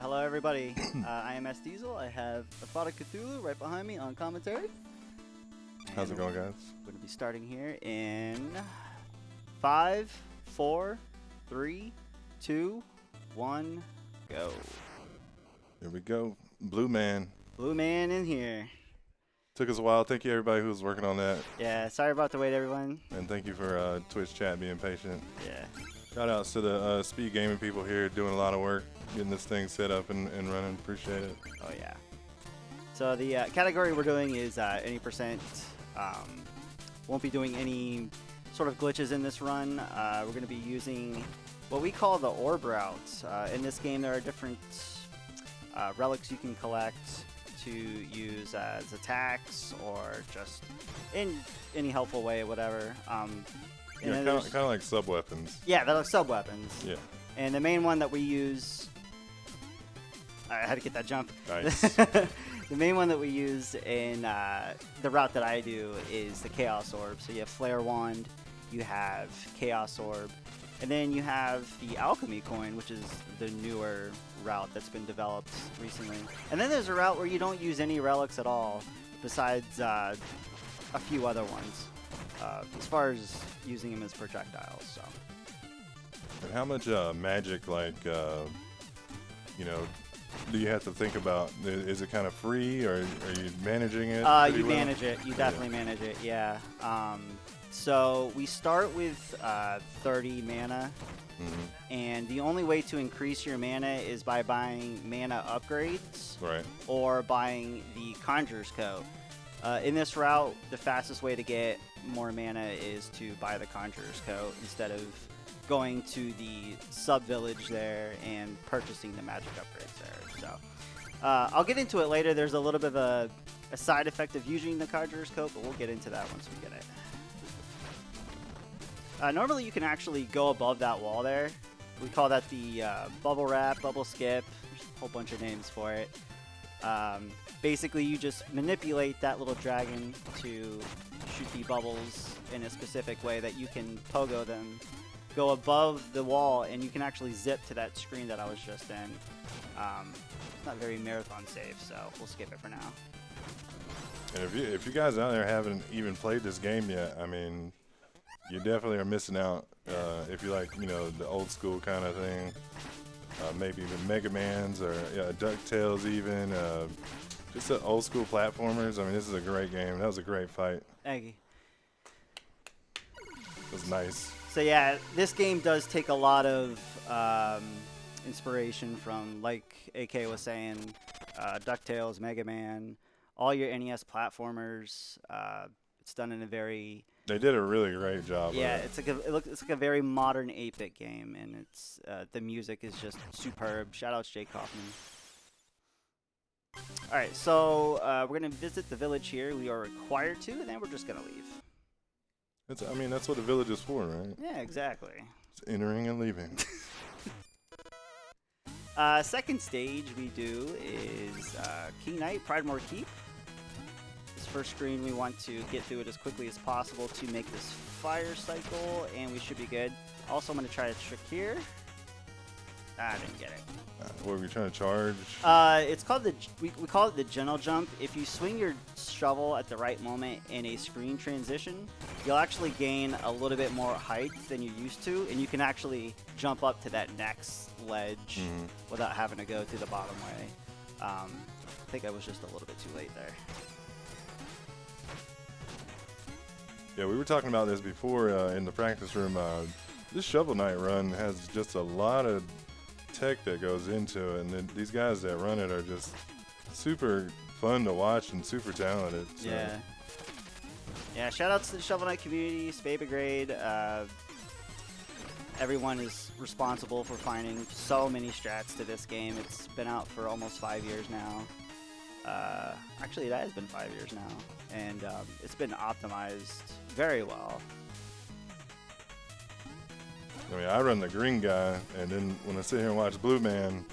Hello, everybody. I am SDiezal. I have the Thought of Cthulhu right behind me on commentary. How's it going, guys? We're going to be starting here in 5, 4, 3, 2, 1, go. Here we go. Blue Man. Blue Man in here. Took us a while. Thank you, everybody who was working on that. Yeah, sorry about the wait, everyone. And thank you for Twitch chat being patient. Yeah. Shout outs to the SpeedGaming people here doing a lot of work, getting this thing set up and running. Appreciate it. Oh, yeah. So the category we're doing is any percent. Won't be doing any sort of glitches in this run. We're going to be using what we call the orb route. In this game, there are different relics you can collect to use as attacks or just in any helpful way, whatever. Yeah, kind of like sub-weapons. Yeah, they're like sub-weapons. Yeah. And the main one that we use... I had to get that jump. Nice. The main one that we use in the route that I do is the Chaos Orb. So you have Flare Wand, you have Chaos Orb, and then you have the Alchemy Coin, which is the newer route that's been developed recently. And then there's a route where you don't use any relics at all, besides a few other ones, as far as using them as projectiles. So. And how much magic, like, you know, do you have to think about? Is it kind of free, or are you managing it? You manage it. You definitely manage it, yeah. So we start with 30 mana, and the only way to increase your mana is by buying mana upgrades, Right. or buying the Conjurer's Coat. In this route, the fastest way to get more mana is to buy the Conjurer's Coat instead of going to the sub-village there and purchasing the magic upgrades there. So I'll get into it later. There's a little bit of a side effect of using the Conjurer's Coat, but we'll get into that once we get it. Normally you can actually go above that wall there. We call that the bubble wrap, bubble skip. There's a whole bunch of names for it. Basically, you just manipulate that little dragon to shoot the bubbles in a specific way that you can pogo them, go above the wall, and you can actually zip to that screen that I was just in. It's not very marathon safe, so we'll skip it for now. And if you guys out there haven't even played this game yet, I mean, you definitely are missing out. If you like, you know, the old school kind of thing, maybe the Mega Mans or DuckTales even, just the old school platformers. I mean, this is a great game. That was a great fight. Thank you. It was nice. So yeah, this game does take a lot of inspiration from, like AK was saying, DuckTales, Mega Man, all your NES platformers. It's done in a very... They did a really great job. Yeah, it's like it's like a very modern 8-bit game, and it's the music is just superb. Shout out to Jake Kaufman. All right, so we're gonna visit the village here. We are required to, and then we're just gonna leave. I mean, that's what the village is for, right? Yeah, exactly. It's entering and leaving. Second stage we do is Key Night, Pridemore Keep. This first screen, we want to get through it as quickly as possible to make this fire cycle, and we should be good. Also, I'm going to try a trick here. I didn't get it. What are we trying to charge? It's called we call it the gentle jump. If you swing your shovel at the right moment in a screen transition, you'll actually gain a little bit more height than you're used to, and you can actually jump up to that next ledge without having to go through the bottom way. I think I was just a little bit too late there. Yeah, we were talking about this before in the practice room. This Shovel Knight run has just a lot of tech that goes into it, and then these guys that run it are just super fun to watch and super talented. So. Yeah. Yeah, shout outs to the Shovel Knight community, Spade Brigade. Everyone is responsible for finding so many strats to this game. It's been out for almost 5 years now. Actually, that has been 5 years now, and it's been optimized very well. I mean, I run the green guy, and then when I sit here and watch Blue Man,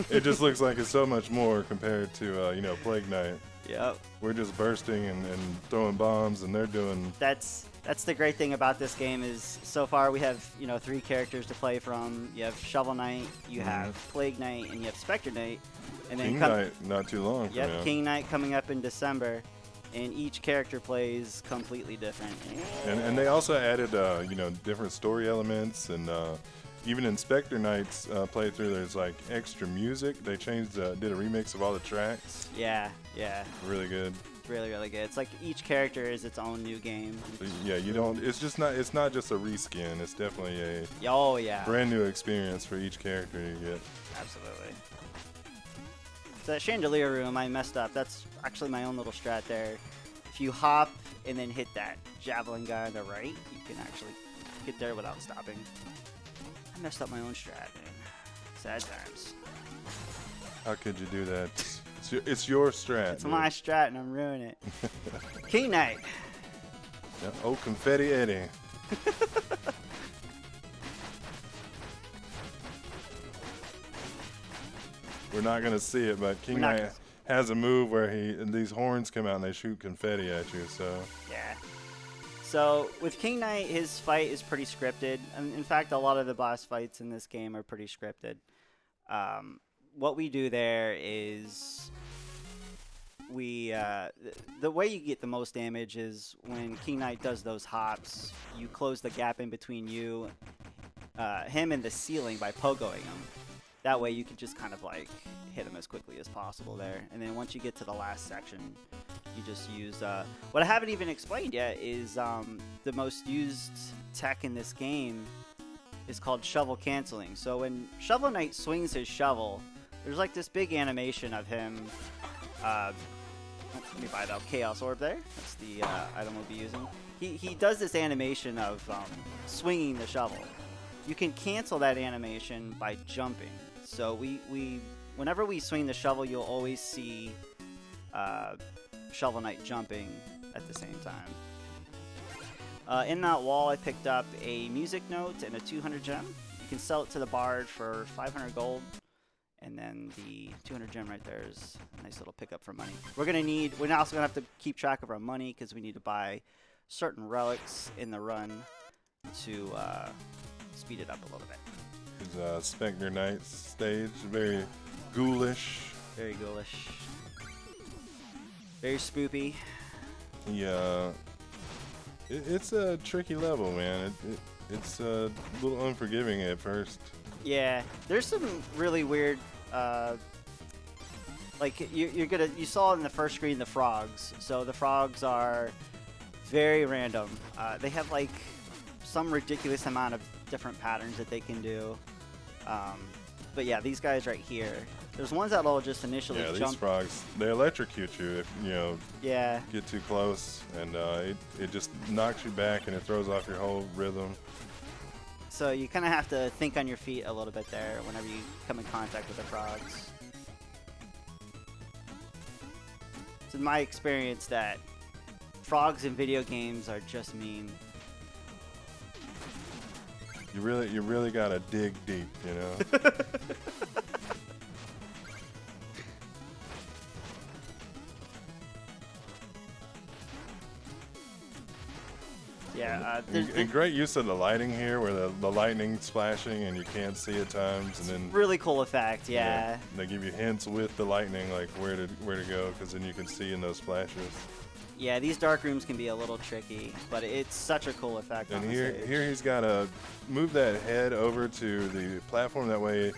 it just looks like it's so much more compared to, you know, Plague Knight. Yep. We're just bursting and throwing bombs, and they're doing... That's That's the great thing about this game is so far we have 3 characters to play from. You have Shovel Knight, you have Plague Knight, and you have Spectre Knight. And then King Knight, not too long. Yep, King Knight coming up in December, and each character plays completely different. And they also added different story elements, and even in Spectre Knight's playthrough, there's like extra music. They changed, did a remix of all the tracks. Yeah. Really good. Really, really good. It's like each character is its own new game. Yeah, you don't. It's not just a reskin. It's definitely a brand new experience for each character you get. Absolutely. So that chandelier room, I messed up. That's actually my own little strat there. If you hop and then hit that javelin guy on the right, you can actually get there without stopping. I messed up my own strat, man. Sad times. How could you do that? It's your strat. It's my strat, and I'm ruining it. King Knight. Yeah, oh, Confetti Eddie. We're not going to see it, but King Knight has a move where these horns come out and they shoot confetti at you. So yeah. So with King Knight, his fight is pretty scripted. And in fact, a lot of the boss fights in this game are pretty scripted. What we do there is the way you get the most damage is when King Knight does those hops. You close the gap in between him and the ceiling by pogoing him. That way you can just kind of like hit him as quickly as possible there. And then once you get to the last section, you just use what I haven't even explained yet is the most used tech in this game is called shovel canceling. So when Shovel Knight swings his shovel, there's like this big animation of him. Let me buy that Chaos Orb there. That's the item we'll be using. He does this animation of swinging the shovel. You can cancel that animation by jumping. So whenever we swing the shovel, you'll always see Shovel Knight jumping at the same time. In that wall, I picked up a music note and a 200 gem. You can sell it to the bard for 500 gold. And then the 200 gem right there is a nice little pickup for money. We're also gonna have to keep track of our money because we need to buy certain relics in the run to speed it up a little bit. His Spectre Knight stage, very ghoulish. Very ghoulish. Very spoopy. Yeah, it's a tricky level, man. It's a little unforgiving at first. Yeah, there's some really weird, like you saw in the first screen the frogs. So the frogs are very random. They have like some ridiculous amount of different patterns that they can do. But yeah, these guys right here. There's ones that'll just initially jump. Yeah, these frogs, they electrocute you if get too close, and it just knocks you back and it throws off your whole rhythm. So you kind of have to think on your feet a little bit there whenever you come in contact with the frogs. It's in my experience that frogs in video games are just mean. You really gotta dig deep, you know. Yeah, and great use of the lighting here, where the lightning splashing and you can't see at times, and then really cool effect. Yeah. They give you hints with the lightning, like where to go, because then you can see in those flashes. Yeah, these dark rooms can be a little tricky, but it's such a cool effect. And here he's got to move that head over to the platform. That way,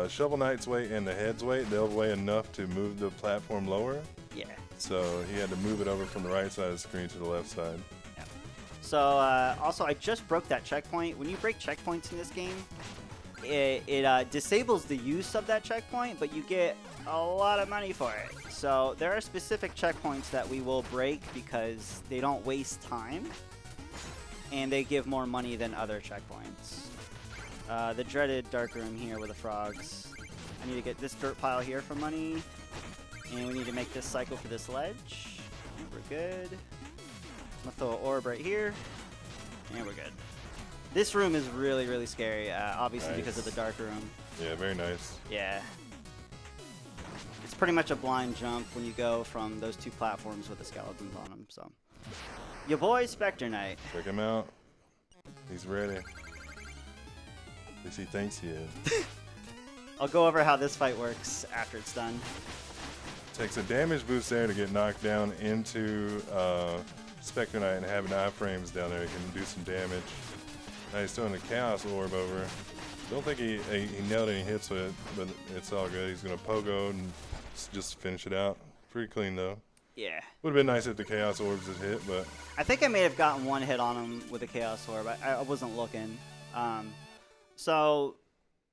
Shovel Knight's weight and the head's weight, they'll weigh enough to move the platform lower. Yeah. So he had to move it over from the right side of the screen to the left side. Yeah. So also, I just broke that checkpoint. When you break checkpoints in this game, it disables the use of that checkpoint, but you get a lot of money for it. So there are specific checkpoints that we will break because they don't waste time and they give more money than other checkpoints. The dreaded dark room here with the frogs. I need to get this dirt pile here for money, and we need to make this cycle for this ledge. And we're good. I'm gonna throw an orb right here, and we're good. This room is really, really scary, obviously because of the dark room. Yeah, very nice. Yeah. It's pretty much a blind jump when you go from those two platforms with the skeletons on them. So Your boy Spectre Knight. Check him out. He's ready. At least he thinks he is. I'll go over how this fight works after it's done. Takes a damage boost there to get knocked down into Spectre Knight and having iframes down there. He can do some damage. Now he's throwing the Chaos Orb over. Don't think he nailed any hits with it, but it's all good. He's going to pogo and just finish it out. Pretty clean, though. Yeah. Would have been nice if the Chaos Orbs had hit, but... I think I may have gotten one hit on him with the Chaos Orb. I wasn't looking. So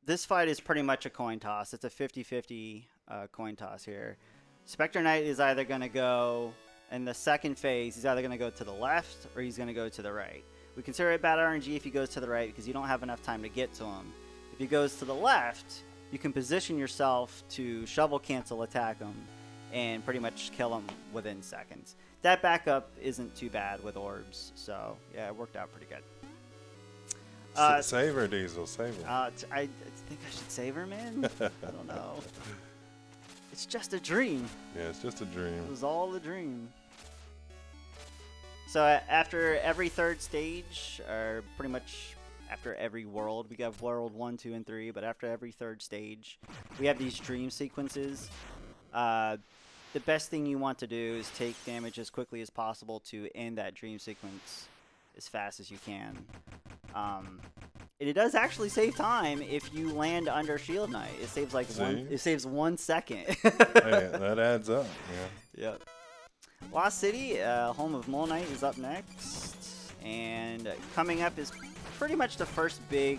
this fight is pretty much a coin toss. It's a 50-50 coin toss here. Spectre Knight is either going to go, in the second phase, he's either going to go to the left or he's going to go to the right. We consider it bad RNG if he goes to the right because you don't have enough time to get to him. If he goes to the left, you can position yourself to shovel cancel attack him and pretty much kill him within seconds. That backup isn't too bad with orbs, so yeah, it worked out pretty good. Save her, Diesel, save her. I think I should save her, man. I don't know. It's just a dream. Yeah, it's just a dream. It was all a dream. So after every third stage, or pretty much after every world, we have world 1, 2, and 3, but after every third stage, we have these dream sequences. The best thing you want to do is take damage as quickly as possible to end that dream sequence as fast as you can. It does actually save time if you land under Shield Knight. It saves like it saves 1 second. Hey, that adds up. Yeah. Yep. Lost City, home of Mole Knight, is up next, and coming up is pretty much the first big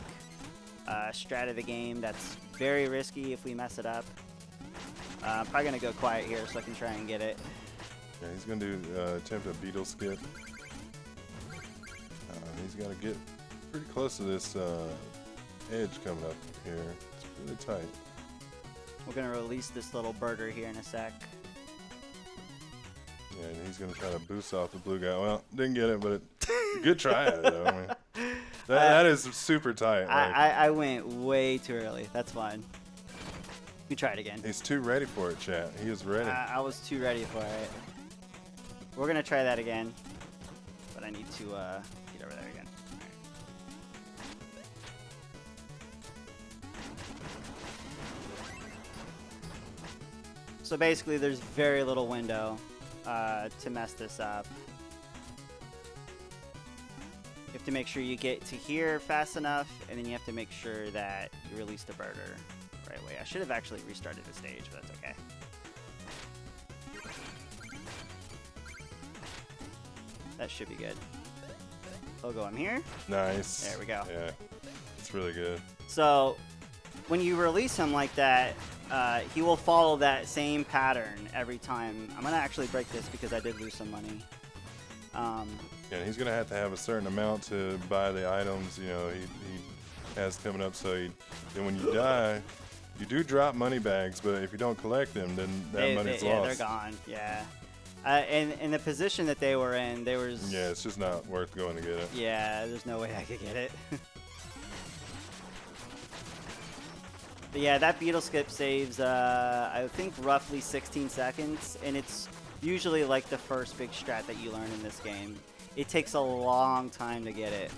strat of the game that's very risky if we mess it up. I'm probably gonna go quiet here so I can try and get it. Yeah, he's gonna do attempt a beetle skip. He's got to get pretty close to this edge coming up here. It's really tight. We're gonna release this little birder here in a sec. Yeah, and he's gonna try to boost off the blue guy. Well, didn't get it, but good try at it though. I mean, that is super tight. Like, I went way too early. That's fine. We try it again. He's too ready for it, chat. He is ready. I was too ready for it. We're gonna try that again, but I need to get over there again. So basically, there's very little window to mess this up. You have to make sure you get to here fast enough, and then you have to make sure that you release the birder right away. I should have actually restarted the stage, but that's okay. That should be good. Logo, I'm here. Nice. There we go. Yeah, it's really good. So when you release him like that, he will follow that same pattern every time. I'm gonna actually break this because I did lose some money. Yeah, he's gonna have to have a certain amount to buy the items. You know, he has coming up. So then when you die, you do drop money bags, but if you don't collect them, then that money's lost. Yeah, they're gone. Yeah. And in the position that they were in, there was... Yeah, it's just not worth going to get it. Yeah, there's no way I could get it. But yeah, that beetle skip saves, I think, roughly 16 seconds. And it's usually like the first big strat that you learn in this game. It takes a long time to get it.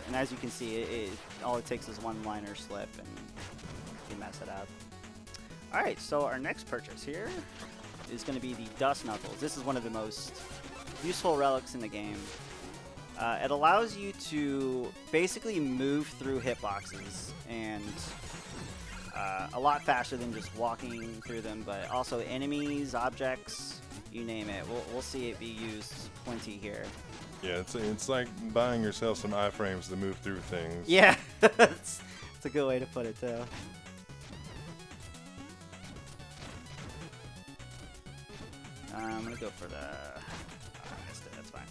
And as you can see, all it takes is one liner slip and you mess it up. All right, so our next purchase here is going to be the Dust Knuckles. This is one of the most useful relics in the game. It allows you to basically move through hitboxes and a lot faster than just walking through them, but also enemies, objects, you name it. We'll see it be used plenty here. Yeah, it's like buying yourself some iframes to move through things. Yeah, it's a good way to put it too. I'm gonna go for the. That's fine.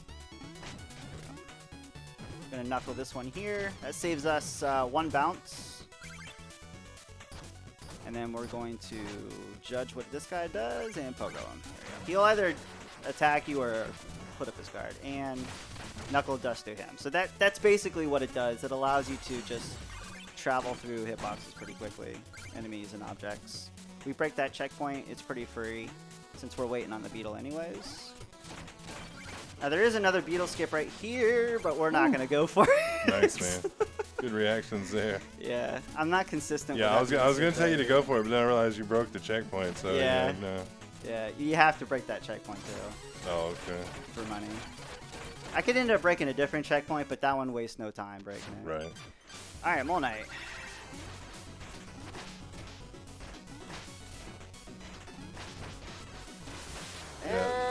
Gonna knuckle this one here. That saves us 1 bounce. And then we're going to judge what this guy does and pogo him. There we go. He'll either attack you or put up his guard and knuckle dust through him. So that's basically what it does. It allows you to just travel through hitboxes pretty quickly, enemies and objects. We break that checkpoint, it's pretty free since we're waiting on the beetle anyways. There is another beetle skip right here, but we're not going to go for it. Nice, man. Good reactions there. Yeah, I'm not consistent with Yeah, that I was beetle going to tell you to skip go for it, but then I realized you broke the checkpoint, so Yeah. no. Yeah, you have to break that checkpoint too Oh, okay. for money. I could end up breaking a different checkpoint, but that one wastes no time breaking it. Right. All right, Mole Knight.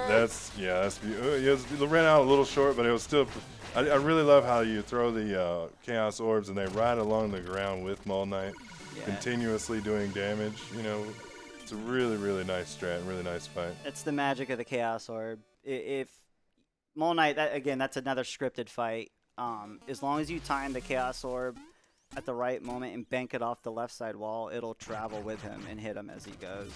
That's it ran out a little short, but it was still. I really love how you throw the Chaos Orbs and they ride along the ground with Mole Knight, continuously doing damage. You know, it's a really, really nice strat, really nice fight. It's the magic of the Chaos Orb. If Mole Knight, that's another scripted fight. As long as you time the Chaos Orb at the right moment and bank it off the left side wall, it'll travel with him and hit him as he goes.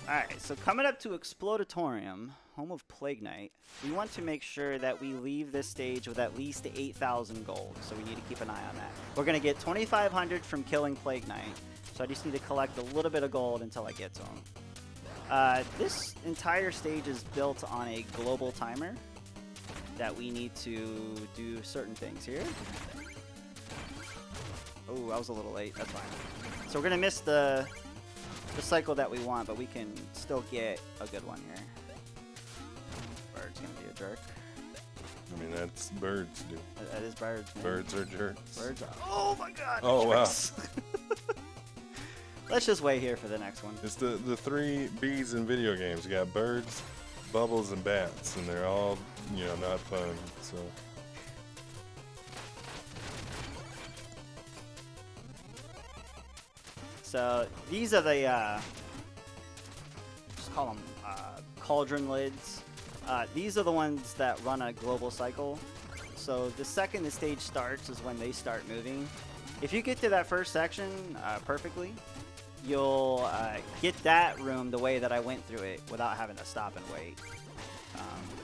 Alright, so coming up to Explodatorium, home of Plague Knight, we want to make sure that we leave this stage with at least 8,000 gold, so we need to keep an eye on that. We're going to get 2,500 from killing Plague Knight, so I just need to collect a little bit of gold until I get to him. This entire stage is built on a global timer that we need to do certain things here. Oh, I was a little late, that's fine. So we're going to miss the cycle that we want, but we can still get a good one here. Bird's gonna be a jerk. I mean, that's birds, dude. That is birds, man. Birds are jerks. Birds are. Oh my god! Oh, wow. Let's just wait here for the next one. It's the 3 B's in video games. You got birds, bubbles, and bats, and they're all, not fun, so. So these are the, just call them cauldron lids. These are the ones that run a global cycle. So the second the stage starts is when they start moving. If you get to that first section perfectly, you'll get that room the way that I went through it without having to stop and wait.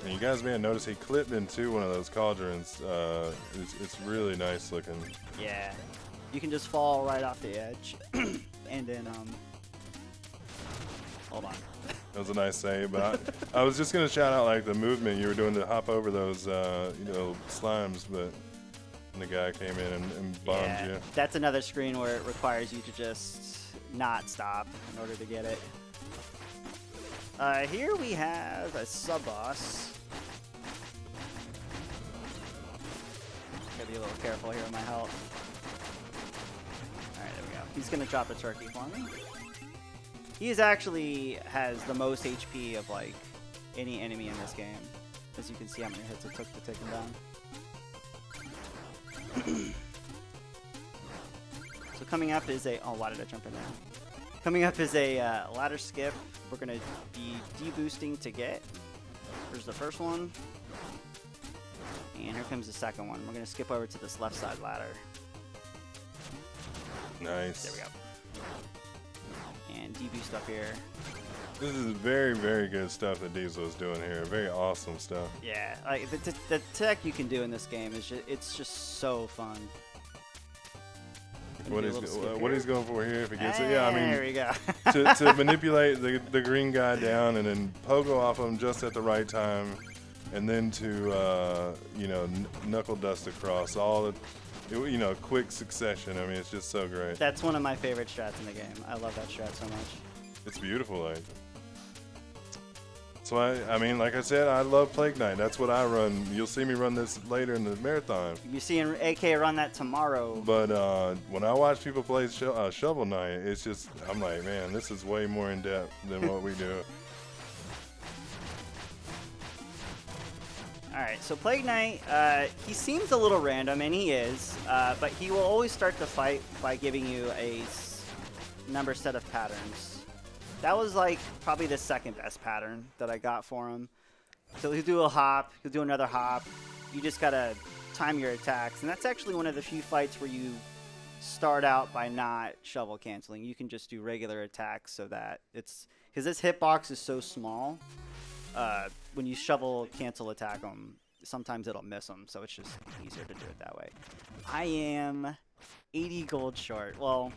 And you guys may have noticed he clipped into one of those cauldrons. It's really nice looking. Yeah. You can just fall right off the edge. And then, hold on. That was a nice save, but I was just going to shout out like the movement you were doing to hop over those, slimes, but the guy came in and bombed you. That's another screen where it requires you to just not stop in order to get it. Here we have a sub-boss. Gotta be a little careful here with my health. Alright, there we go. He's gonna drop a turkey for me. He actually has the most HP of like any enemy in this game. As you can see how many hits it took to take him down. So coming up is a... Oh, why did I jump in there? Coming up is a ladder skip. We're going to be deboosting to get. Here's the first one. And here comes the second one. We're going to skip over to this left side ladder. Nice. There we go. And deboost up here. This is very, very good stuff that SDiezal is doing here. Very awesome stuff. Yeah, like the tech you can do in this game is it's just so fun. What he's going for here if he gets it? Yeah, I mean, there we go. to manipulate the green guy down and then pogo off him just at the right time, and then to knuckle dust across all the quick succession. I mean, it's just so great. That's one of my favorite strats in the game. I love that strat so much. It's beautiful, like. So I mean, like I said, I love Plague Knight. That's what I run. You'll see me run this later in the marathon. You see AK run that tomorrow. But when I watch people play Shovel Knight, it's just, I'm like, man, this is way more in depth than what we do. Alright, so Plague Knight, he seems a little random, and he is, but he will always start the fight by giving you a number set of patterns. That was like probably the second best pattern that I got for him. So he'll do a hop, he'll do another hop. You just gotta time your attacks, and that's actually one of the few fights where you start out by not shovel canceling. You can just do regular attacks so that it's, because this hitbox is so small, when you shovel cancel attack them, sometimes it'll miss them, so it's just easier to do it that way. I am 80 gold short. Well,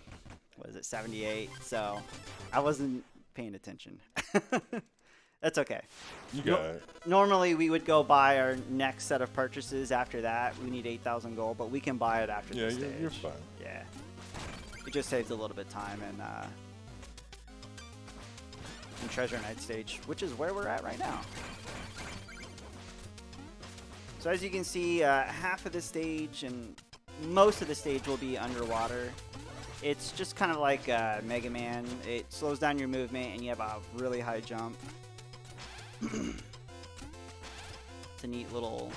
what is it, 78? So I wasn't paying attention. That's okay. You got it. Normally, we would go buy our next set of purchases after that. We need 8,000 gold, but we can buy it after Yeah, this stage. you're fine. Yeah. It just saves a little bit of time in Treasure Night stage, which is where we're at right now. So as you can see, half of the stage and most of the stage will be underwater. It's just kind of like Mega Man. It slows down your movement and you have a really high jump. It's a neat little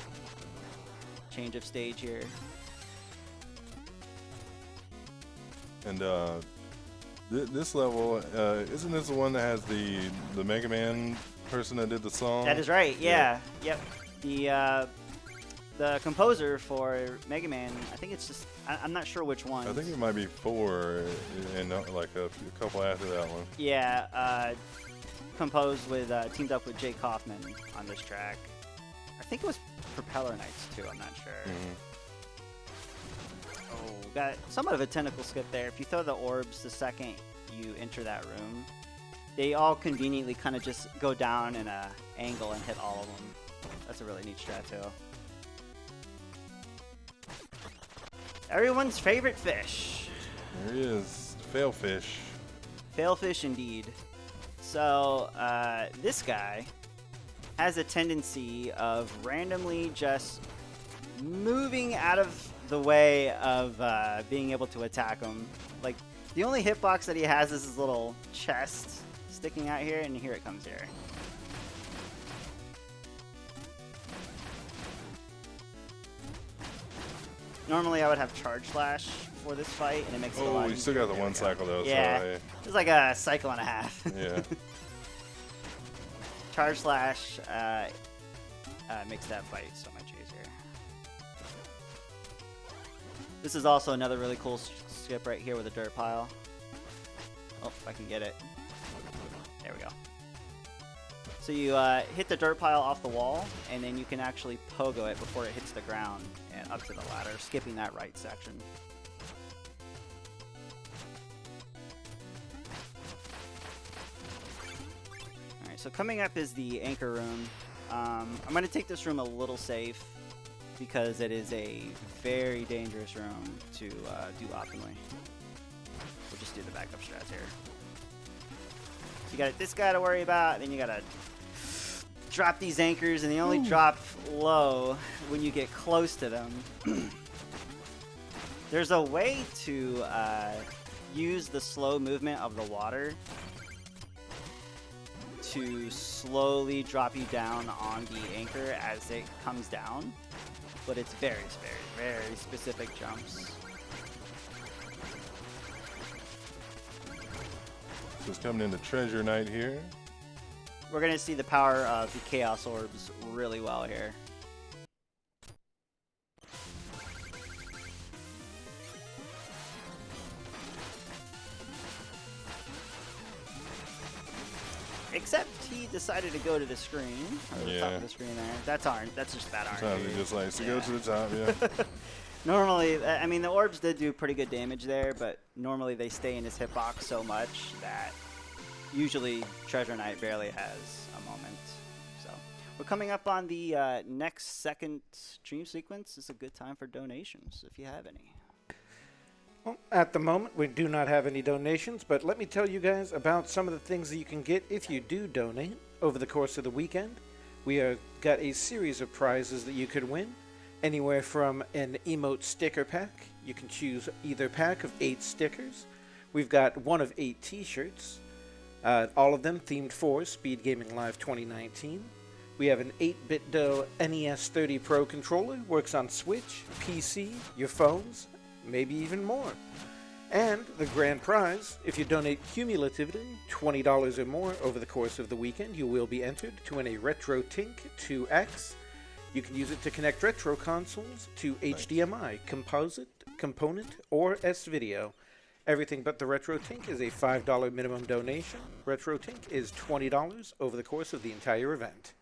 change of stage here. And this level, isn't this the one that has the Mega Man person that did the song? That is right. Yeah. Yep. The composer for Mega Man, I think it's just, I'm not sure which one. I think it might be 4 and like a couple after that one. Yeah, composed with, teamed up with Jake Kaufman on this track. I think it was Propeller Knights too, I'm not sure. Oh, got somewhat of a tentacle skip there. If you throw the orbs the second you enter that room, they all conveniently kind of just go down in an angle and hit all of them. That's a really neat strat too. Everyone's favorite fish. There he is, Failfish. Failfish indeed. So this guy has a tendency of randomly just moving out of the way of being able to attack him. Like, the only hitbox that he has is his little chest sticking out here, and here it comes here. Normally I would have Charge Slash for this fight, and it makes it a lot easier. Oh, you still got the one cycle though. Yeah, so, hey. it's like a cycle and a half. Yeah. Charge Slash makes that fight so much easier. This is also another really cool skip right here with a dirt pile. Oh, if I can get it. There we go. So you hit the dirt pile off the wall, and then you can actually pogo it before it hits the ground and up to the ladder, skipping that right section. Alright, so coming up is the anchor room. I'm going to take this room a little safe because it is a very dangerous room to do optimally. We'll just do the backup strats here. So you got this guy to worry about, then you got to drop these anchors, and they only drop low when you get close to them. There's a way to use the slow movement of the water to slowly drop you down on the anchor as it comes down, but it's very, very, very specific jumps. Just coming into Treasure Night here. We're going to see the power of the Chaos Orbs really well here. Except he decided to go to the screen, or the top of the screen there. That's just bad RNG. Sometimes he just likes to go to the top, yeah. Normally, I mean, the orbs did do pretty good damage there, but normally they stay in his hitbox so much that usually Treasure Knight barely has a moment. So we're coming up on the next second dream sequence. It's a good time for donations if you have any. Well, at the moment, we do not have any donations, but let me tell you guys about some of the things that you can get if you do donate over the course of the weekend. We got a series of prizes that you could win, anywhere from an emote sticker pack. You can choose either pack of 8 stickers. We've got one of 8 t-shirts, all of them themed for SpeedGaming Live 2019. We have an 8-bit Do NES 30 Pro controller, works on Switch, PC, your phones, maybe even more. And the grand prize, if you donate cumulatively $20 or more over the course of the weekend, you will be entered to win a Retro Tink 2X. You can use it to connect retro consoles to HDMI, component, or S-Video. Everything but the Retro Tink is a $5 minimum donation. Retro Tink is $20 over the course of the entire event.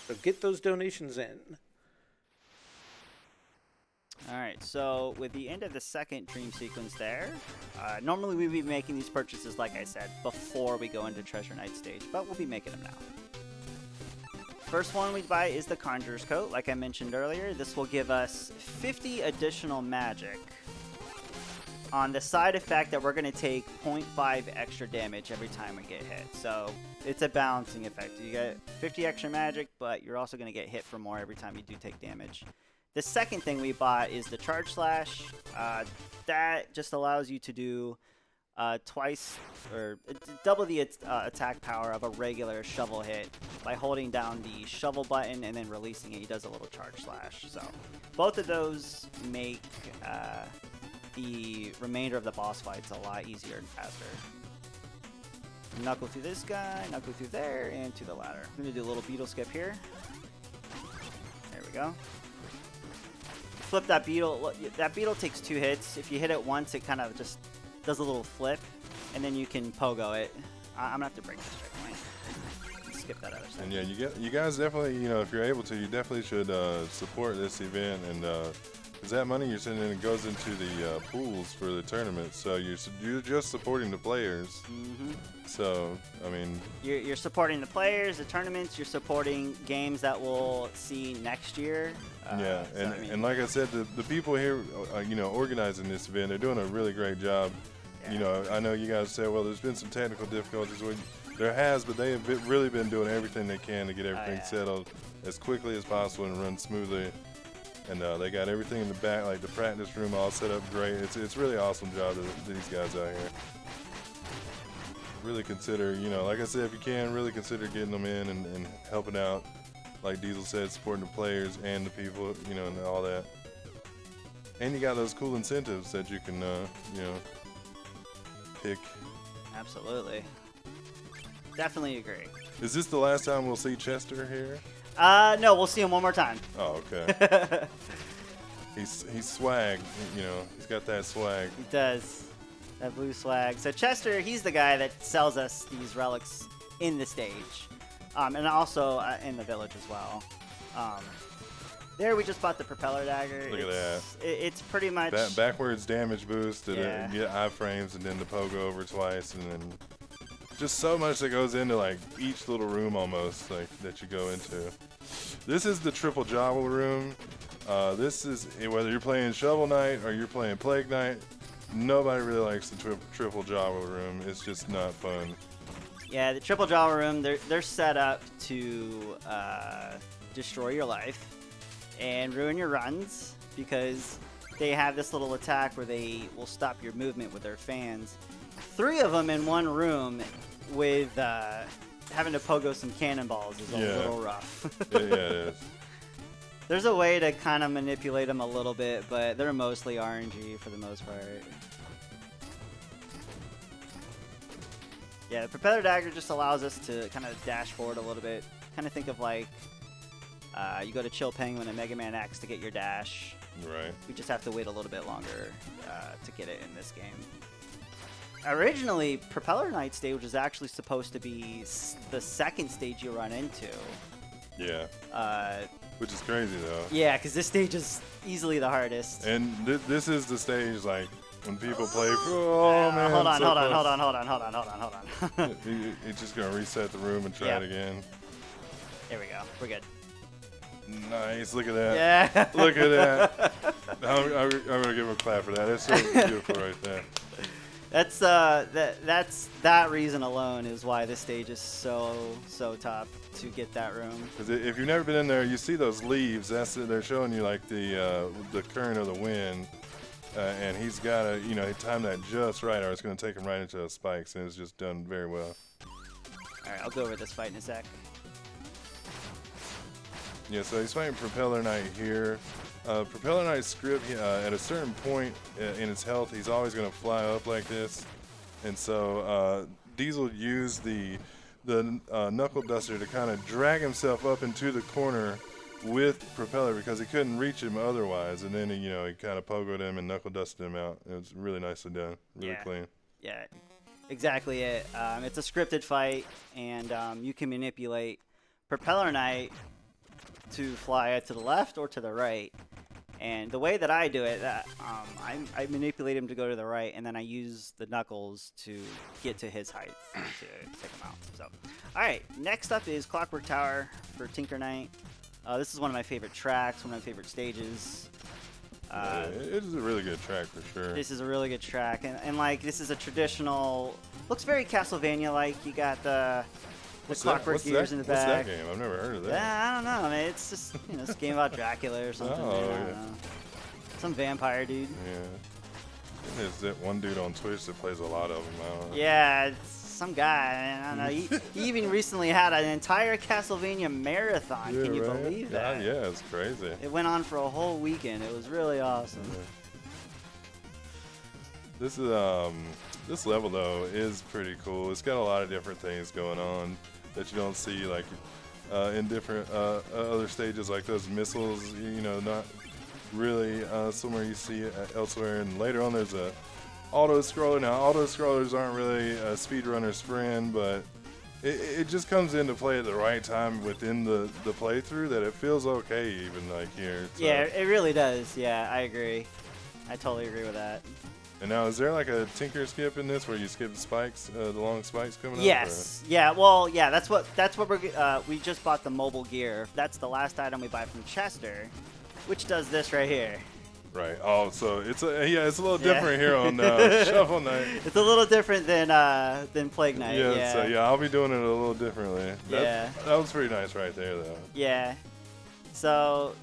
So get those donations in. Alright, so with the end of the second dream sequence there, normally we'd be making these purchases, like I said, before we go into Treasure Knight stage, but we'll be making them now. First one we buy is the Conjurer's Coat, like I mentioned earlier. This will give us 50 additional magic on the side effect that we're going to take 0.5 extra damage every time we get hit. So it's a balancing effect. You get 50 extra magic, but you're also going to get hit for more every time you do take damage. The second thing we bought is the Charge Slash. That just allows you to do twice or double the attack power of a regular shovel hit by holding down the shovel button and then releasing it. He does a little Charge Slash. So both of those make the remainder of the boss fights a lot easier and faster. Knuckle through this guy, knuckle through there, and to the ladder. I'm going to do a little beetle skip here. There we go. Flip that beetle. That beetle takes 2 hits. If you hit it once, it kind of just does a little flip, and then you can pogo it. I'm going to have to break this checkpoint. Skip that other side. And yeah, you guys definitely, you know, if you're able to, you definitely should support this event. And because that money you're sending in goes into the pools for the tournament, so you're just supporting the players. Mm-hmm. So I mean, you're supporting the players, the tournaments. You're supporting games that we'll see next year. Yeah, so, I mean, and like I said, the people here, you know, organizing this event, they're doing a really great job. Yeah. You know, I know you guys said, well, there's been some technical difficulties. There has, but they have really been doing everything they can to get everything settled as quickly as possible and run smoothly. And they got everything in the back, like the practice room, all set up great. It's really awesome job to these guys out here. Really consider, you know, like I said, if you can, really consider getting them in and helping out. Like Diesel said, supporting the players and the people, you know, and all that. And you got those cool incentives that you can, you know, pick. Absolutely. Definitely agree. Is this the last time we'll see Chester here? No, we'll see him one more time. Oh, okay. He's swag, you know, he's got that swag. He does. That blue swag. So Chester, he's the guy that sells us these relics in the stage. And also in the village as well. There we just bought the propeller dagger. Look at that. It's pretty much... Backwards damage boost to get iframes and then the pogo over twice and then... Just so much that goes into like each little room almost like that you go into. This is the triple jobble room. This is whether you're playing Shovel Knight or you're playing Plague Knight. Nobody really likes the triple jobble room. It's just not fun. Yeah, the triple jobble room. They're set up to destroy your life and ruin your runs because they have this little attack where they will stop your movement with their fans. 3 of them in one room with having to pogo some cannonballs is a little rough. Yeah, it is. There's a way to kind of manipulate them a little bit, but they're mostly RNG for the most part. Yeah, the propeller dagger just allows us to kind of dash forward a little bit. Kind of think of like you go to Chill Penguin and Mega Man X to get your dash. Right. We just have to wait a little bit longer to get it in this game. Originally, Propeller Knight stage was actually supposed to be the second stage you run into. Yeah. Which is crazy though. Yeah, because this stage is easily the hardest. And this is the stage like when people play. Oh man! Hold on. It's just gonna reset the room and try it again. There we go. We're good. Nice. Look at that. Yeah. Look at that. I'm gonna give him a clap for that. That's so beautiful right there. That's that reason alone is why this stage is so tough to get that room. Because if you've never been in there, you see those leaves. They're showing you like the current of the wind, and he's got to time that just right, or it's going to take him right into those spikes, and it's just done very well. All right, I'll go over this fight in a sec. Yeah, so he's fighting Propeller Knight here. Propeller Knight's script, at a certain point in his health, he's always going to fly up like this. And so Diesel used the Knuckle Duster to kind of drag himself up into the corner with Propeller because he couldn't reach him otherwise. And then, he kind of pogoed him and Knuckle Dusted him out. It was really nicely done. Really clean. Yeah, exactly it. It's a scripted fight, and you can manipulate Propeller Knight to fly to the left or to the right. And the way that I do it, I manipulate him to go to the right, and then I use the knuckles to get to his height to take him out. So, all right, next up is Clockwork Tower for Tinker Knight. This is one of my favorite tracks, one of my favorite stages. It is a really good track for sure. This is a really good track, and like this is a traditional, looks very Castlevania-like. You got the clockwork gears in the back. What's that game? I've never heard of that. Yeah, I don't know, man. It's just it's a game about Dracula or something. Oh, man. I yeah. don't know. Some vampire dude. Yeah. There's that one dude on Twitch that plays a lot of them. I don't know. Yeah, it's some guy. Man, I don't know. He even recently had an entire Castlevania marathon. Yeah, Can you right? believe that? Yeah, it's crazy. It went on for a whole weekend. It was really awesome. Yeah. This is this level though is pretty cool. It's got a lot of different things going on that you don't see like in different other stages, like those missiles. You know, not really somewhere you see it elsewhere. And later on, there's a auto scroller. Now, auto scrollers aren't really a speedrunner's friend, but it just comes into play at the right time within the playthrough that it feels okay even like here. So. Yeah, it really does. Yeah, I agree. I totally agree with that. And now, is there like a Tinker skip in this where you skip the spikes, the long spikes coming up? Yes. Yeah. Well, yeah. That's what we just bought the mobile gear. That's the last item we buy from Chester, which does this right here. Right. Oh, so it's a little different here on Shovel Knight. It's a little different than Plague Knight. Yeah. Yeah. So yeah, I'll be doing it a little differently. Yeah. That was pretty nice right there, though. Yeah. So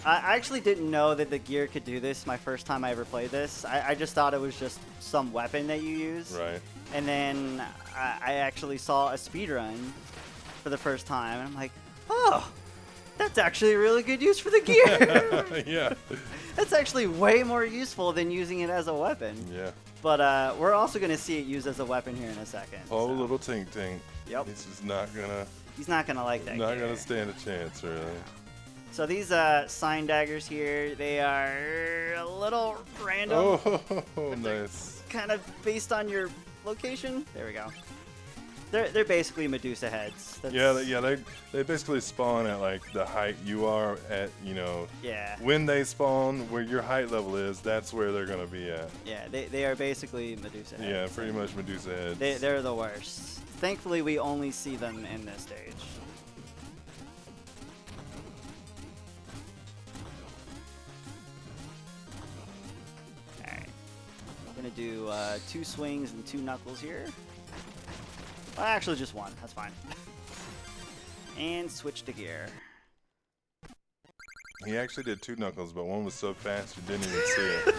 I actually didn't know that the gear could do this my first time I ever played this. I just thought it was just some weapon that you use. Right. And then I actually saw a speedrun for the first time, and I'm like, oh, that's actually a really good use for the gear. Yeah. That's actually way more useful than using it as a weapon. Yeah. But we're also going to see it used as a weapon here in a second. Oh, so. little Tink Tink. Yep. He's just not gonna. He's not going to like that Not gear. gonna stand a chance, really. So these sign daggers here, they are a little random. Oh, nice. Kind of based on your location. There we go. They're basically Medusa heads. That's, Yeah. They basically spawn at like the height you are at. You know. Yeah. When they spawn, where your height level is, that's where they're gonna be at. Yeah, they are basically Medusa heads. Yeah, pretty much Medusa heads. They're the worst. Thankfully, we only see them in this stage. Alright. I'm gonna do 2 swings and 2 knuckles here. Well, actually, just 1. That's fine. And switch to gear. He actually did 2 knuckles, but one was so fast you didn't even see it.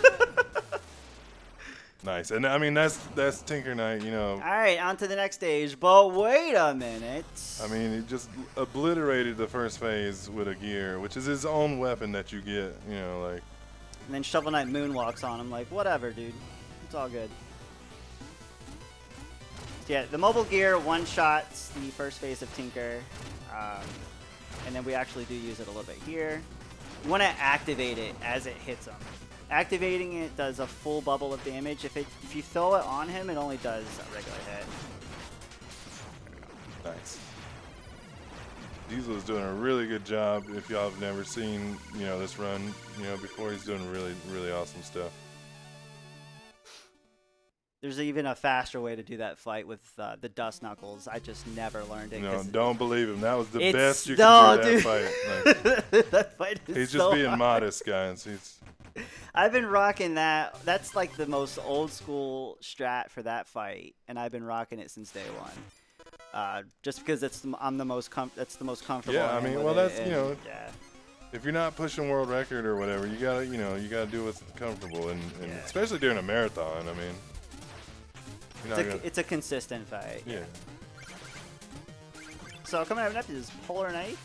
Nice, and I mean that's Tinker Knight, you know. All right, on to the next stage. But wait a minute. I mean, he just obliterated the first phase with a gear, which is his own weapon that you get, you know, like. And then Shovel Knight moonwalks on him, like, whatever, dude. It's all good. Yeah, the mobile gear one-shots the first phase of Tinker. And then we actually do use it a little bit here. You want to activate it as it hits him. Activating it does a full bubble of damage. If you throw it on him, it only does a regular hit. Nice. Diesel is doing a really good job. If y'all have never seen, you know, this run, you know, before, he's doing really, really awesome stuff. There's even a faster way to do that fight with the Dust Knuckles. I just never learned it. No, don't believe him. That was the best you no, could do that dude. fight. Like, That fight is he's so just being hard. modest, guys. He's. I've been rocking that. That's like the most old school strat for that fight, and I've been rocking it since day one. Just because that's the most comfortable. Yeah, I mean, well, that's you know. Yeah. If you're not pushing world record or whatever, you gotta do what's comfortable, and Yeah. especially during a marathon. I mean, you're not gonna, It's a consistent fight. yeah. So coming up next is Polar Knight.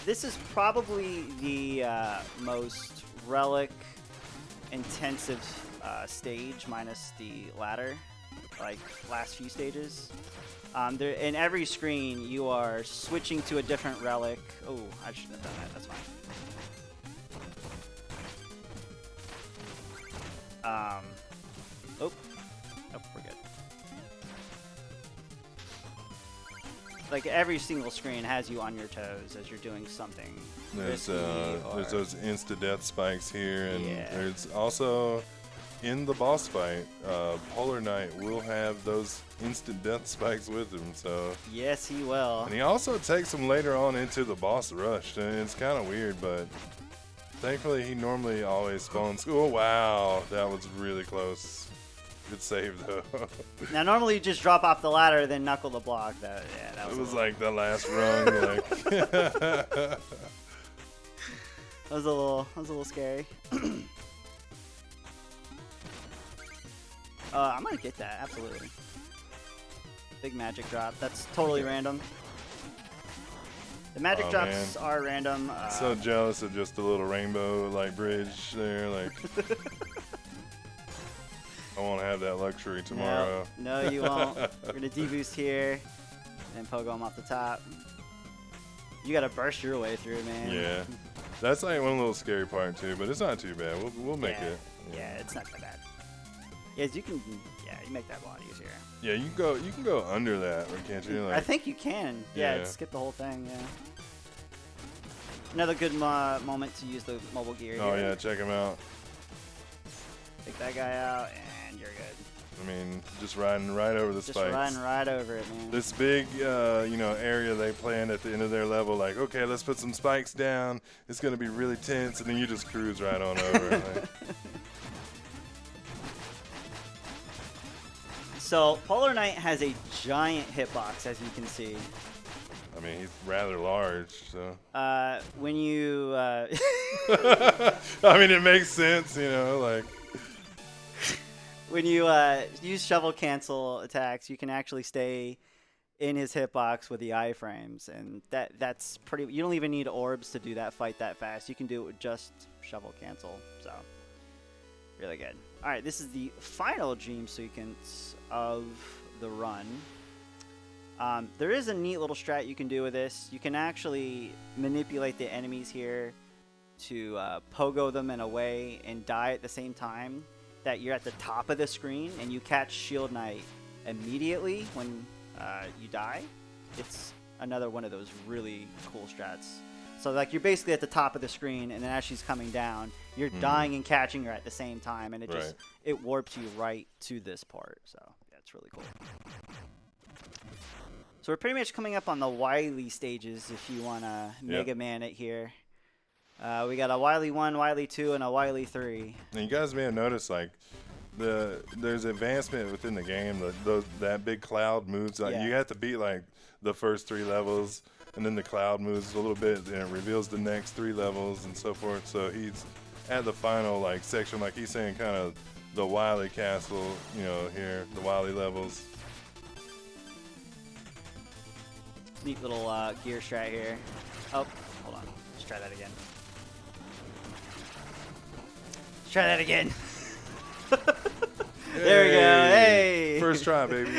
This is probably the most relic intensive stage, minus the ladder, like last few stages. In every screen, you are switching to a different relic. Oh, I shouldn't have done that. That's fine. Oh, we're good. like every single screen has you on your toes as you're doing something. There's risky those insta-death spikes here, and Yeah. there's also in the boss fight, Polar Knight will have those instant death spikes with him. So Yes, he will. and he also takes them later on into the boss rush, and it's kind of weird, but thankfully he normally always spawns. Oh wow, that was really close. Good save though. Now, normally you just drop off the ladder, then knuckle the block. That It was, was a like the last rung. Like that was a little scary. I'm gonna get that, absolutely. Big magic drop. That's totally random. The magic Oh, drops man. are random. so jealous of just the little rainbow like bridge there. Like I won't have that luxury tomorrow. No, you won't. We're gonna deboost here and pogo him off the top. You gotta burst your way through, man. Yeah, that's like one little scary part too, but it's not too bad. We'll make Yeah. it. Yeah, it's not that bad. Yes, you can. Yeah, you make that a lot easier. Yeah, you can go under that, or can't you? Like, I think you can. Yeah, Yeah. skip the whole thing. Yeah. Another good moment to use the mobile gear. Oh here. yeah, check him out. Take that guy out, and you're good. I mean, just riding right over the Just spikes. riding right over it, man. This big, area they planned at the end of their level, like, okay, let's put some spikes down. It's gonna be really tense, and then you just cruise right on over. Like, So Polar Knight has a giant hitbox, as you can see. I mean, he's rather large, so. When you I mean, it makes sense, like. when you use shovel cancel attacks, you can actually stay in his hitbox with the iframes, and that's pretty. You don't even need orbs to do that fight that fast. You can do it with just shovel cancel. So really good. All right, this is the final dream sequence of the run. There is a neat little strat you can do with this. You can actually manipulate the enemies here to pogo them in a way and die at the same time that you're at the top of the screen and you catch Shield Knight immediately when you die. It's another one of those really cool strats. So like you're basically at the top of the screen, and then as she's coming down, you're dying and catching her at the same time, and it just it warps you right to this part. So yeah, it's really cool. So we're pretty much coming up on the Wily stages if you want to Mega Man it here. We got a Wily 1, Wily 2, and a Wily 3. And you guys may have noticed, like, there's advancement within the game. That big cloud moves. Like, you have to beat, like, the first 3 levels, and then the cloud moves a little bit, and it reveals the next 3 levels and so forth. So he's at the final, like, section, like he's saying kind of the Wily Castle, here, the Wily levels. Neat little gear strat here. Oh, hold on. Let's try that again. Let's try that again. There we go. Hey! First try, baby.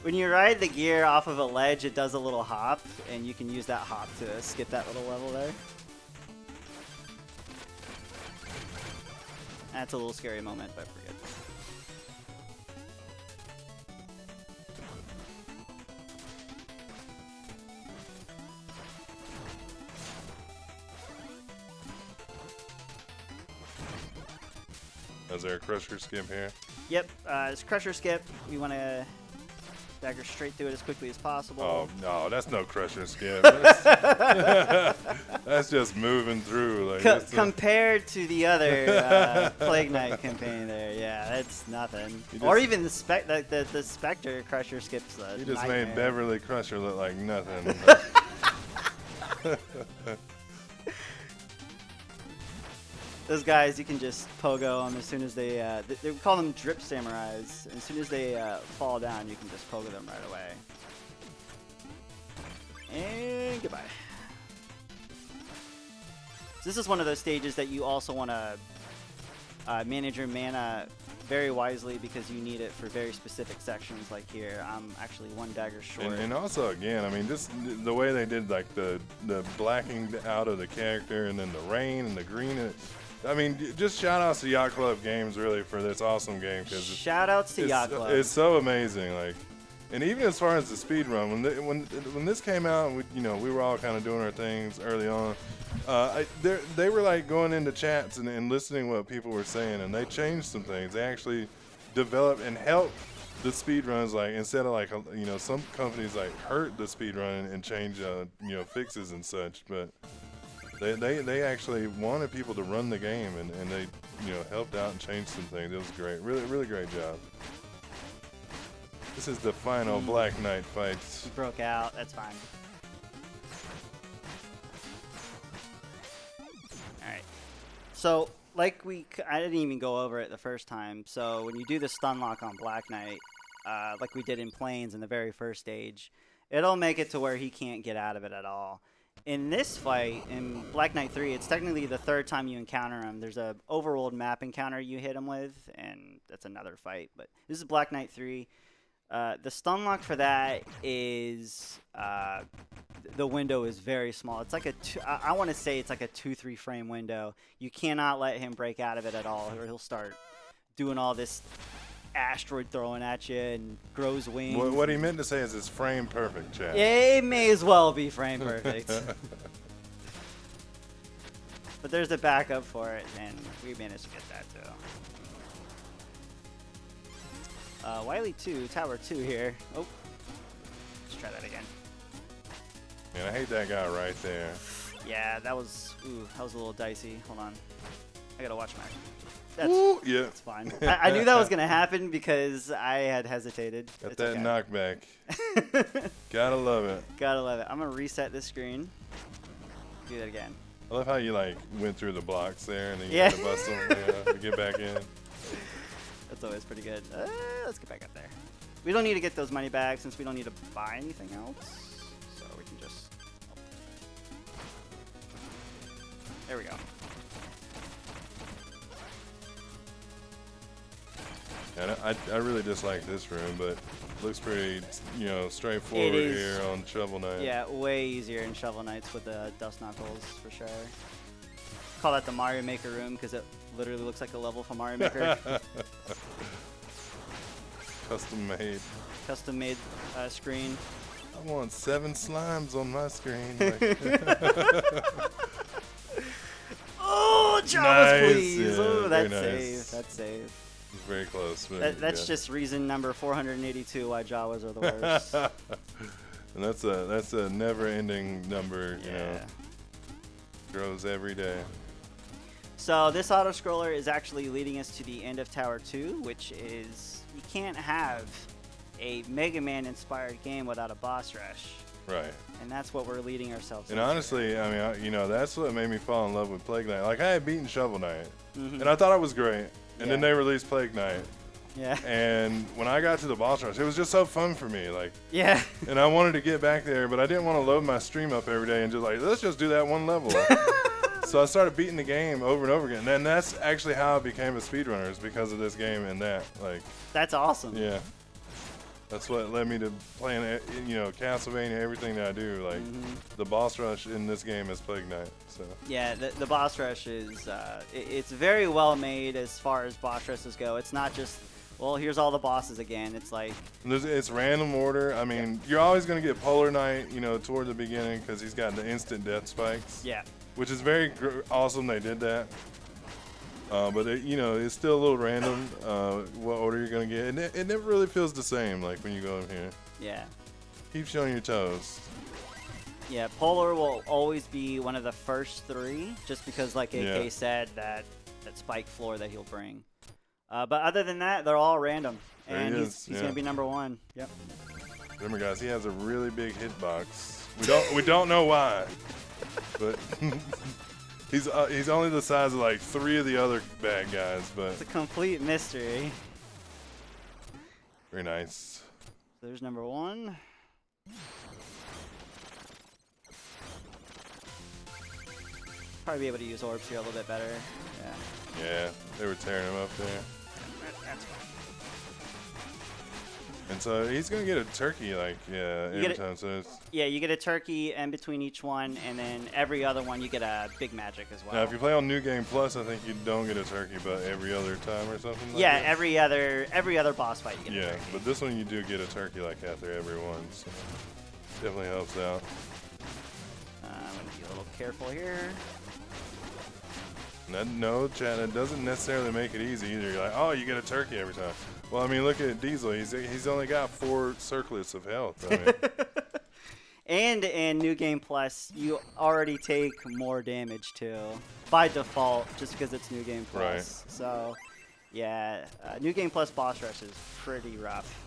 When you ride the gear off of a ledge, it does a little hop, and you can use that hop to skip that little level there. That's a little scary moment, but pretty good. Is there a crusher skip here? Yep, it's Crusher Skip. We want to dagger straight through it as quickly as possible. Oh, no, that's no crusher skip. That's just moving through. Like, Compared to the other Plague Knight campaign there, yeah, that's nothing. Or even the Spectre Crusher Skips. You just nightmare. made Beverly Crusher look like nothing. Those guys, you can just pogo them as soon as they call them drip samurais. As soon as they fall down, you can just pogo them right away. And goodbye. So this is one of those stages that you also want to manage your mana very wisely because you need it for very specific sections. Like here, I'm actually 1 dagger short. And also, again, I mean, just the way they did, like, the blacking out of the character, and then the rain and the green. I mean, just shout outs to Yacht Club Games, really, for this awesome game. Cause Shout outs to Yacht Club. It's so amazing. Like, And even as far as the speed run, when this came out, we were all kind of doing our things early on. They were like going into chats and listening what people were saying, and they changed some things. They actually developed and helped the speed runs, like instead of like some companies like hurt the speed run and change fixes and such, but they actually wanted people to run the game, and they helped out and changed some things. It was great, really great job. This is the final Black Knight fights. He broke out. That's fine. All right. So, I didn't even go over it the first time. So when you do the stun lock on Black Knight, like we did in Plains in the very first stage, it'll make it to where he can't get out of it at all. In this fight, in Black Knight 3, it's technically the third time you encounter him. There's a overworld map encounter you hit him with, and that's another fight. But this is Black Knight 3. The stun lock for that is the window is very small. It's like I want to say it's like a 2-3 frame window. You cannot let him break out of it at all, or he'll start doing all this asteroid throwing at you and grows wings. What he meant to say is it's frame perfect, Chad. It may as well be frame perfect. But there's a backup for it, and we managed to get that too. Wiley 2, Tower 2 here. Oh, let's try that again. Man, I hate that guy right there. Yeah, that was a little dicey. Hold on, I gotta watch my. Yeah, that's fine. I knew that was gonna happen because I had hesitated. Got that knockback. Gotta love it. Gotta love it. I'm gonna reset this screen. Do that again. I love how you went through the blocks there and then you Yeah. had to bust them to get back in. That's always pretty good. Let's get back up there. We don't need to get those money back since we don't need to buy anything else. So we can just... There we go. And I really dislike this room, but it looks pretty, straightforward here on Shovel Knight. Yeah, way easier in Shovel Knights with the Dust Knuckles, for sure. Call that the Mario Maker room because it literally looks like a level from Mario Maker. Custom made. Custom made screen. I want 7 slimes on my screen. Oh, Jawas, nice. please. Yeah, Oh, that's nice. safe. That's safe. It's very close. That's just reason number 482 why Jawas are the worst. And that's a never-ending number. Grows every day. So this auto-scroller is actually leading us to the end of Tower 2, which is you can't have a Mega Man-inspired game without a boss rush. Right. And that's what we're leading ourselves And into. honestly, I mean, that's what made me fall in love with Plague Knight. Like, I had beaten Shovel Knight, Mm-hmm. and I thought it was great. And then Yeah. they released Plague Knight. Yeah. And when I got to the boss rush, it was just so fun for me. Yeah. And I wanted to get back there, but I didn't want to load my stream up every day and just let's just do that one level. So I started beating the game over and over again. And that's actually how I became a speedrunner, is because of this game and that. That's awesome. Yeah. That's what led me to playing, Castlevania, everything that I do. The boss rush in this game is Plague Knight. So. Yeah, the boss rush is, it's very well made as far as boss rushes go. It's not just, well, here's all the bosses again. It's like... It's random order. I mean, you're always going to get Polar Knight, toward the beginning because he's got the instant death spikes. Yeah. Which is very awesome they did that. But it's still a little random what order you're gonna get, and it never really feels the same when you go in here. Yeah. Keeps you on your toes. Yeah, Polar will always be one of the first 3, just because, like AK said, that spike floor that he'll bring. But other than that, they're all random, and he's gonna be number 1. Yep. Remember, guys, he has a really big hitbox. We don't know why, but. He's only the size of 3 of the other bad guys, but it's a complete mystery. Very nice. So there's number 1. Probably be able to use orbs here a little bit better. Yeah. Yeah, they were tearing him up there. That's fine. And so he's gonna get a turkey like every time. So it's, yeah, you get a turkey in between each one, and then every other one you get a big magic as well. now if you play on New Game Plus, I think you don't get a turkey, but every other time or something. Like yeah, that. every other boss fight you get a turkey. But this one you do get a turkey like after every one. So definitely helps out. I'm gonna be a little careful here. No, Chad, that doesn't necessarily make it easy either. You're like, oh, you get a turkey every time. Well, I mean, look at Diesel. He's only got 4 circlets of health. I mean. And in New Game Plus, you already take more damage too, by default, just because it's New Game Plus. Right. So, yeah, New Game Plus boss rush is pretty rough.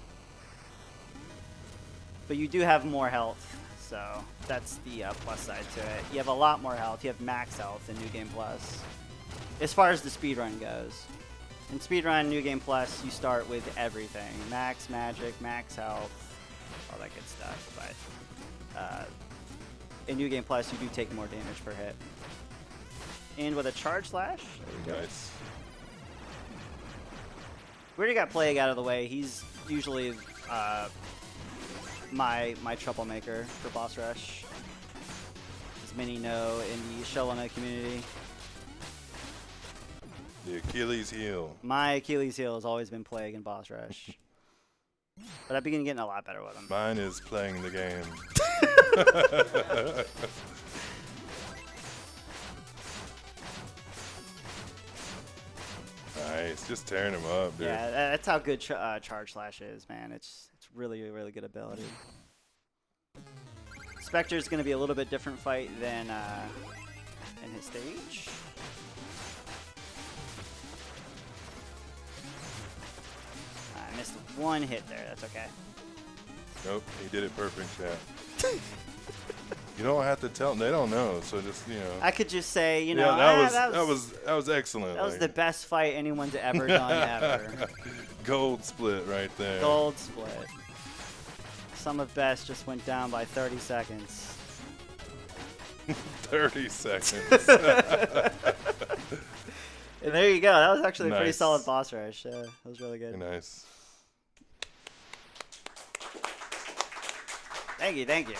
But you do have more health, so that's the plus side to it. You have a lot more health. You have max health in New Game Plus, as far as the speedrun goes. In speedrun New Game Plus, you start with everything. Max magic, max health, all that good stuff. But in New Game Plus, you do take more damage per hit. And with a charge slash, there we go. Nice. We already got Plague out of the way. He's usually my troublemaker for boss rush, as many know in the Shovel Knight community. The Achilles heel. My Achilles heel has always been Plague and boss rush. But I've been getting a lot better with him. Mine is playing the game. Nice, just tearing him up, dude. Yeah, that's how good Charge Slash is, man. It's really, really good ability. Spectre's going to be a little bit different fight than in his stage. I missed one hit there. That's okay. Nope, he did it perfect, chat. You don't have to tell them; they don't know. So just I could just say, you know, yeah, that was excellent. That was the best fight anyone's ever done ever. Gold split right there. Gold split. Sum of best just went down by 30 seconds. 30 seconds. And there you go. That was actually a pretty Nice. solid boss rush. That was really good. Nice. Thank you, thank you.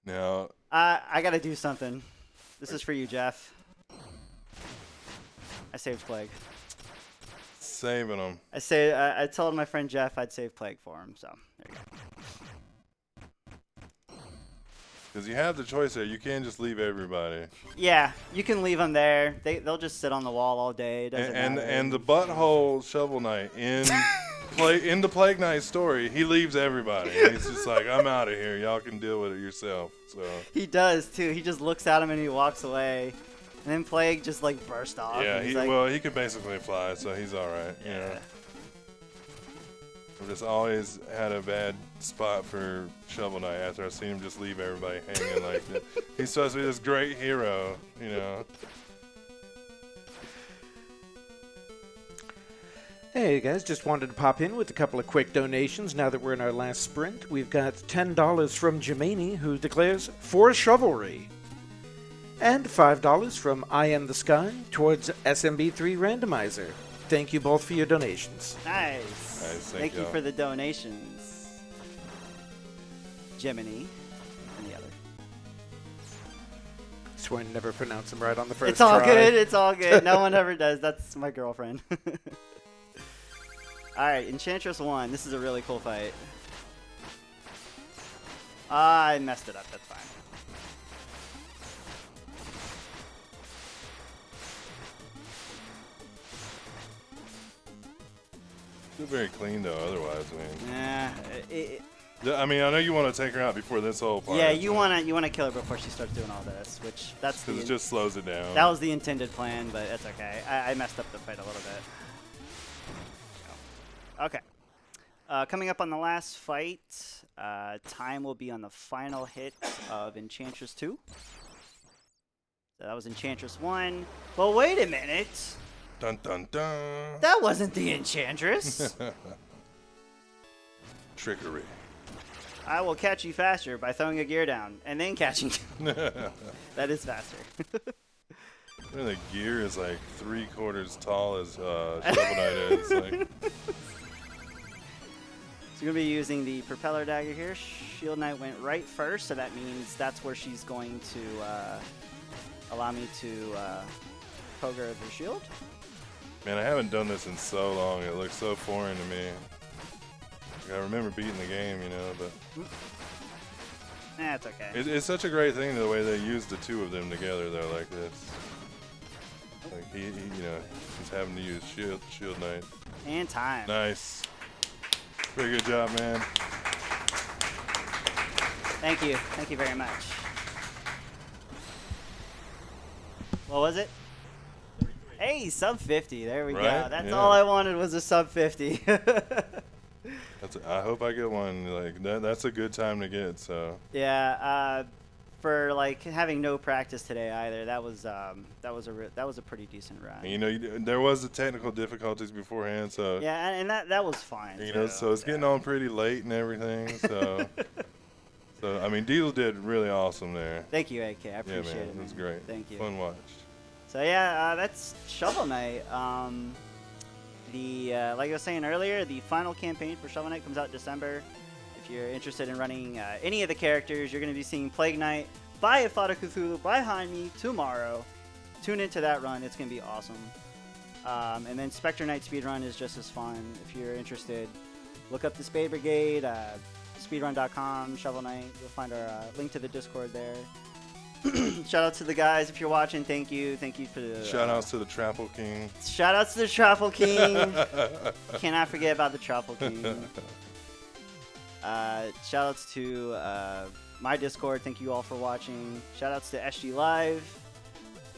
Now, I gotta do something. This is for you, Jeff. I saved Plague. saving them. I told my friend Jeff I'd save Plague for him, so there you go. Because you have the choice there. You can't just leave everybody. Yeah, you can leave them there. They'll just sit on the wall all day. Doesn't matter. And the butthole Shovel Knight in the Plague Knight story, he leaves everybody. He's just like, I'm out of here. Y'all can deal with it yourself. So he does too. He just looks at him and he walks away. And then Plague just like burst off. yeah, like, he can basically fly, so he's all right. Yeah. You know? I've just always had a bad spot for Shovel Knight after I've seen him just leave everybody hanging like that. He's supposed to be this great hero, you know. Hey guys, just wanted to pop in with a couple of quick donations now that we're in our last sprint. We've got $10 from Jemani, who declares, "For Shovelry." And $5 from I Am the Sky towards SMB3 Randomizer. Thank you both for your donations. Nice. Thank you y'all. for the donations. Gemini and the other. I swear I never pronounce them right on the first It's all try. good. It's all good. No one ever does. That's my girlfriend. All right, Enchantress 1. This is a really cool fight. I messed it up. That's fine. Still very clean though. Otherwise, Nah, I mean, I know you want to take her out before this whole part. yeah, you wanna kill her before she starts doing all this, which that's because it just slows it down. that was the intended plan, but that's okay. I messed up the fight a little bit. Okay. Coming up on the last fight, time will be on the final hit of Enchantress 2. So that was Enchantress 1. But wait a minute. Dun dun dun. That wasn't the Enchantress. Trickery. I will catch you faster by throwing a gear down and then catching you. That is faster. And the gear is like 3/4 tall as Shovel Knight is. Like, So you're going to be using the propeller dagger here. Shield Knight went right first, so that means that's where she's going to allow me to poke her with her shield. man, I haven't done this in so long. It looks so foreign to me. Like, I remember beating the game, you know, but That's okay. it's such a great thing the way they use the two of them together, though, like this. Like he you know, he's having to use Shield Knight. And time. Nice. Very good job, man. Thank you. Thank you very much. What was it? Hey, sub 50. There we go. Right? That's Yeah. all I wanted was a sub 50. I hope I get one. Like that's a good time to get. So Yeah, for like having no practice today either. That was a pretty decent run. and, you know, there was the technical difficulties beforehand. So Yeah, and that was fine. you know, too. so it's getting on pretty late and everything. So so I mean, Diesel did really awesome there. Thank you, AK. I Yeah, appreciate man, it. it was man. great. Thank you. Fun watch. So yeah, that's Shovel Knight. Like I was saying earlier, the final campaign for Shovel Knight comes out December. If you're interested in running any of the characters, you're going to be seeing Plague Knight by Ifada Cthulhu behind me tomorrow. Tune into that run; it's going to be awesome. And then Spectre Knight speedrun is just as fun. If you're interested, look up the Spade Brigade, speedrun.com, Shovel Knight. You'll find our link to the Discord there. Shout out to the guys if you're watching. Thank you for the Shout outs to the Trample King. shout outs to the Truffle King. Cannot forget about the Truffle King. Shout outs to my Discord. Thank you all for watching. Shout outs to SGLive.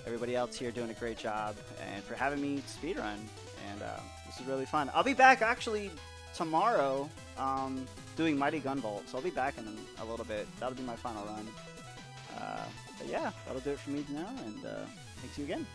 Everybody else here doing a great job and for having me speedrun. And this is really fun. I'll be back actually tomorrow doing Mighty Gunvolt. So I'll be back in a little bit. That'll be my final run. But yeah, that'll do it for me now, and thanks you again.